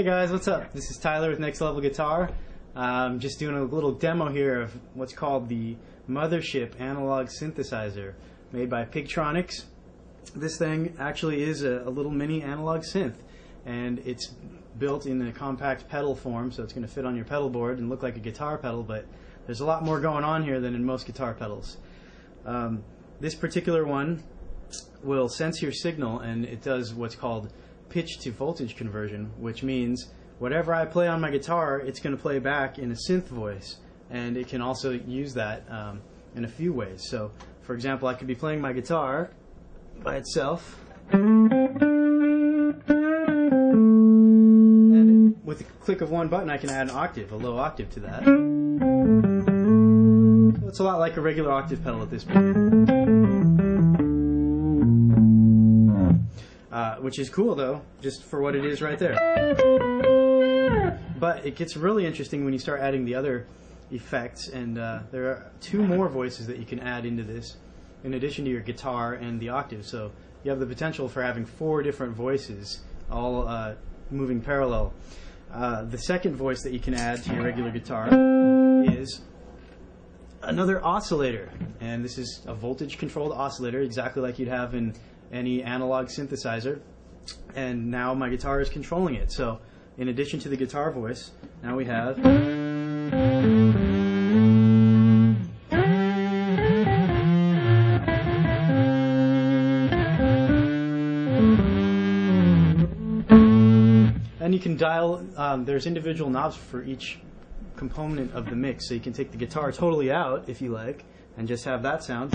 guys, what's up? This is Tyler with Next Level Guitar. Just doing a little demo here of what's called the Mothership analog synthesizer made by Pigtronix. This thing actually is a little mini analog synth, and it's built in a compact pedal form, so it's going to fit on your pedal board and look like a guitar pedal, but there's a lot more going on here than in most guitar pedals. This particular one will sense your signal, and it does what's called pitch to voltage conversion, which means whatever I play on my guitar, it's going to play back in a synth voice, and it can also use that in a few ways. So, for example, I could be playing my guitar by itself, and with the click of one button I can add an octave, a low octave to that. So it's a lot like a regular octave pedal at this point. Which is cool though, just for what it is right there. But it gets really interesting when you start adding the other effects, and there are two more voices that you can add into this in addition to your guitar and the octave. So you have the potential for having 4 different voices all moving parallel. The second voice that you can add to your regular guitar is another oscillator, and this is a voltage controlled oscillator exactly like you'd have in any analog synthesizer, and now my guitar is controlling it. So in addition to the guitar voice, now we have and you can dial, there's individual knobs for each component of the mix, so you can take the guitar totally out if you like and just have that sound.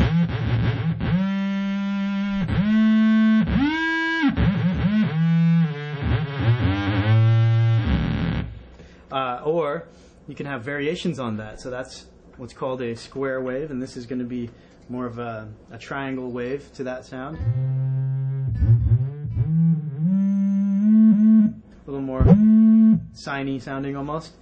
Or you can have variations on that. So that's what's called a square wave, and this is going to be more of a triangle wave to that sound. A little more siny sounding almost.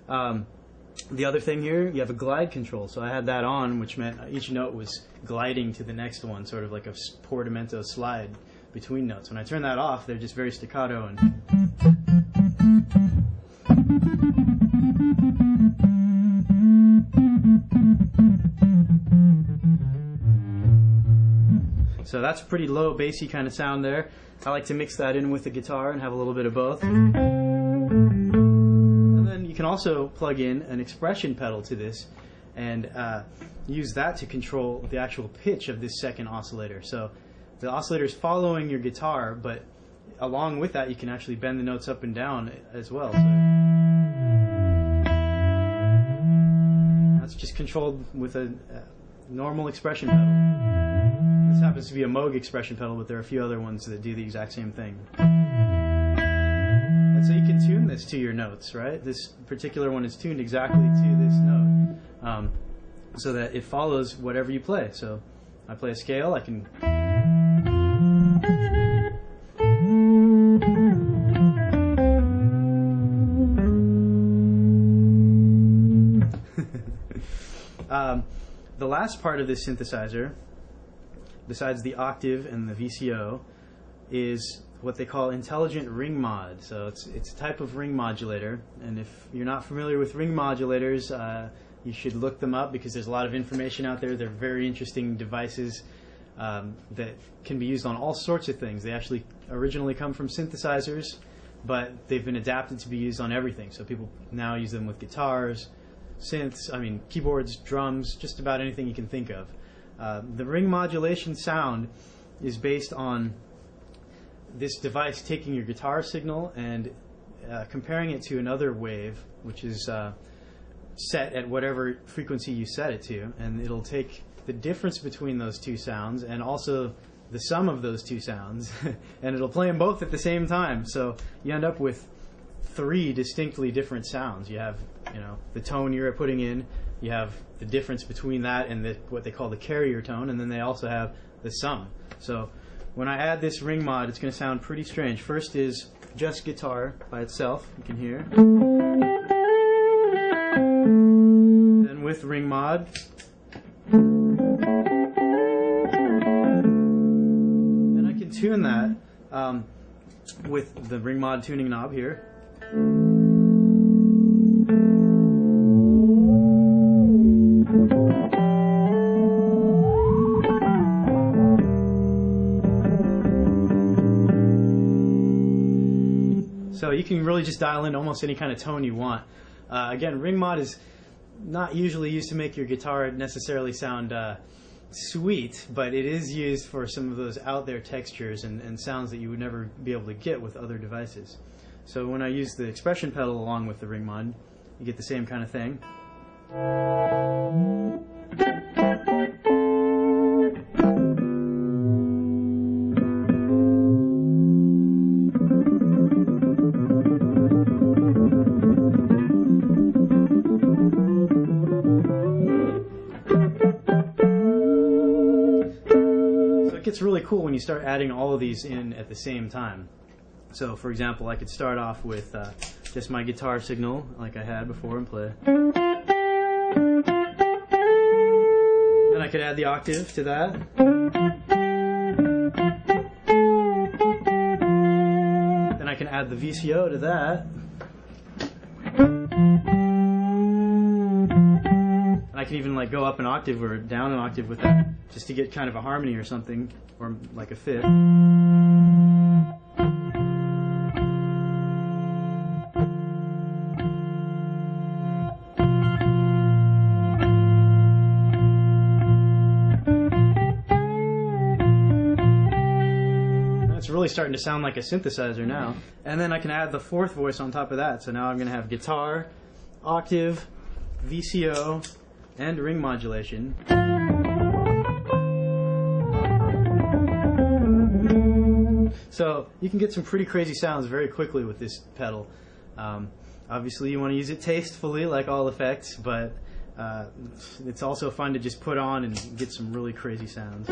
The other thing here, you have a glide control. So I had that on, which meant each note was gliding to the next one, sort of like a portamento slide between notes. When I turn that off, they're just very staccato and so that's a pretty low bassy kind of sound there. I like to mix that in with the guitar and have a little bit of both. And then you can also plug in an expression pedal to this and use that to control the actual pitch of this second oscillator. So the oscillator is following your guitar, but along with that you can actually bend the notes up and down as well. So that's just controlled with a normal expression pedal. This happens to be a Moog expression pedal, but there are a few other ones that do the exact same thing. And so you can tune this to your notes, right? This particular one is tuned exactly to this note, so that it follows whatever you play. So I play a scale, I can the last part of this synthesizer, besides the octave and the VCO, is what they call intelligent ring mod. So it's a type of ring modulator, and if you're not familiar with ring modulators, you should look them up because there's a lot of information out there. They're very interesting devices that can be used on all sorts of things. They actually originally come from synthesizers, but they've been adapted to be used on everything. So people now use them with guitars, synths, keyboards, drums, just about anything you can think of. The ring modulation sound is based on this device taking your guitar signal and comparing it to another wave, which is set at whatever frequency you set it to, and it'll take the difference between those two sounds and also the sum of those two sounds, and it'll play them both at the same time. So you end up with 3 distinctly different sounds. You have, the tone you're putting in, you have the difference between that and what they call the carrier tone, and then they also have the sum. So when I add this ring mod, it's going to sound pretty strange. First is just guitar by itself, you can hear. Then with ring mod, and I can tune that with the ring mod tuning knob here. So you can really just dial in almost any kind of tone you want. Again, ring mod is not usually used to make your guitar necessarily sound sweet, but it is used for some of those out there textures and sounds that you would never be able to get with other devices. So when I use the expression pedal along with the ring mod, you get the same kind of thing. It's really cool when you start adding all of these in at the same time. So for example, I could start off with just my guitar signal like I had before and play. Then I could add the octave to that. Then I can add the VCO to that. And I can even like go up an octave or down an octave with that, just to get kind of a harmony or something, or like a fifth. It's really starting to sound like a synthesizer now. And then I can add the fourth voice on top of that. So now I'm going to have guitar, octave, VCO, and ring modulation. So you can get some pretty crazy sounds very quickly with this pedal. Obviously you want to use it tastefully like all effects, but it's also fun to just put on and get some really crazy sounds.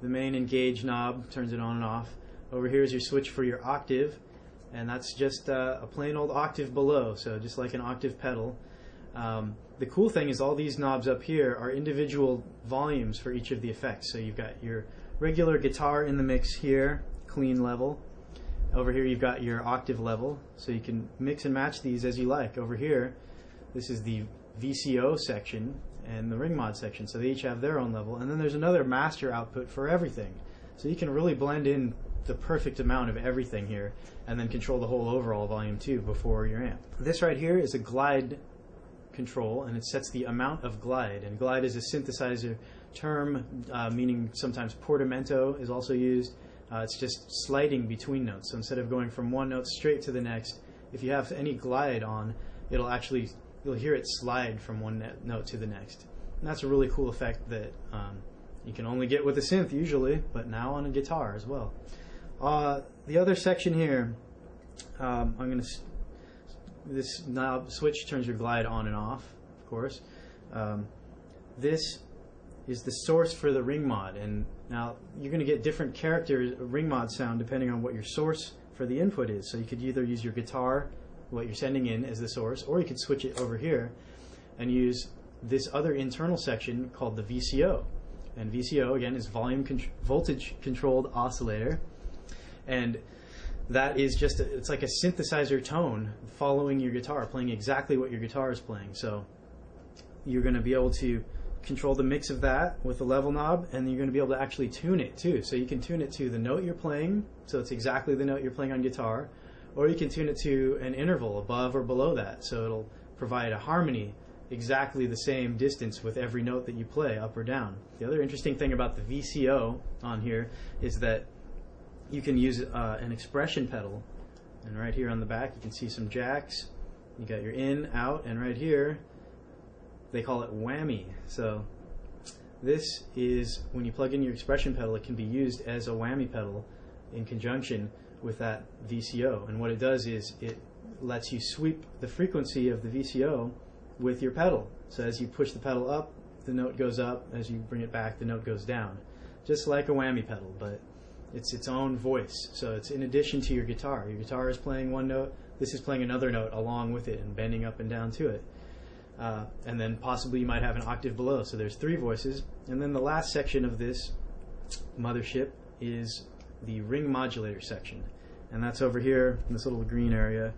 The main engage knob turns it on and off. Over here is your switch for your octave, and that's just a plain old octave below, so just like an octave pedal. The cool thing is all these knobs up here are individual volumes for each of the effects. So you've got your regular guitar in the mix here, clean level. Over here you've got your octave level, so you can mix and match these as you like. Over here, this is the VCO section and the ring mod section, so they each have their own level. And then there's another master output for everything. So you can really blend in the perfect amount of everything here and then control the whole overall volume too before your amp. This right here is a glide control, and it sets the amount of glide. And glide is a synthesizer term, meaning sometimes portamento is also used. It's just sliding between notes. So instead of going from one note straight to the next, if you have any glide on, it'll actually, you'll hear it slide from one note to the next. And that's a really cool effect that you can only get with a synth usually, but now on a guitar as well. The other section here, I'm going to this knob switch turns your glide on and off, of course. This is the source for the ring mod, and now you're going to get different characters ring mod sound depending on what your source for the input is. So you could either use your guitar, what you're sending in, as the source, or you could switch it over here and use this other internal section called the VCO. And VCO again is voltage controlled oscillator, and that is just it's like a synthesizer tone following your guitar, playing exactly what your guitar is playing. So you're going to be able to control the mix of that with the level knob, and you're going to be able to actually tune it too. So you can tune it to the note you're playing, so it's exactly the note you're playing on guitar, or you can tune it to an interval above or below that, so it'll provide a harmony exactly the same distance with every note that you play, up or down. The other interesting thing about the VCO on here is that you can use an expression pedal, and right here on the back you can see some jacks. You got your in, out, and right here they call it whammy. So this is when you plug in your expression pedal, it can be used as a whammy pedal in conjunction with that VCO. And what it does is it lets you sweep the frequency of the VCO with your pedal. So as you push the pedal up, the note goes up. As you bring it back, the note goes down. Just like a whammy pedal, but it's its own voice. So it's in addition to your guitar. Your guitar is playing one note, this is playing another note along with it and bending up and down to it. And then possibly you might have an octave below. So there's three voices. And then the last section of this mothership is the ring modulator section, and that's over here in this little green area.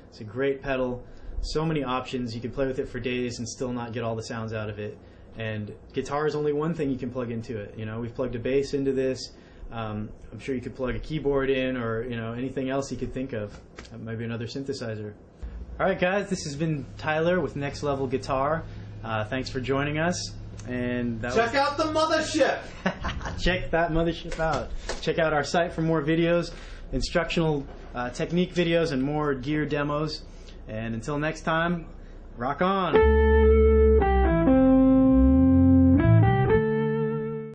It's a great pedal. So many options. You can play with it for days and still not get all the sounds out of it. And guitar is only one thing you can plug into it. You know, we've plugged a bass into this. I'm sure you could plug a keyboard in, or anything else you could think of. Maybe another synthesizer. All right, guys, this has been Tyler with Next Level Guitar. Thanks for joining us. And check out the Mothership. Check that Mothership out. Check out our site for more videos, instructional technique videos, and more gear demos. And until next time, rock on.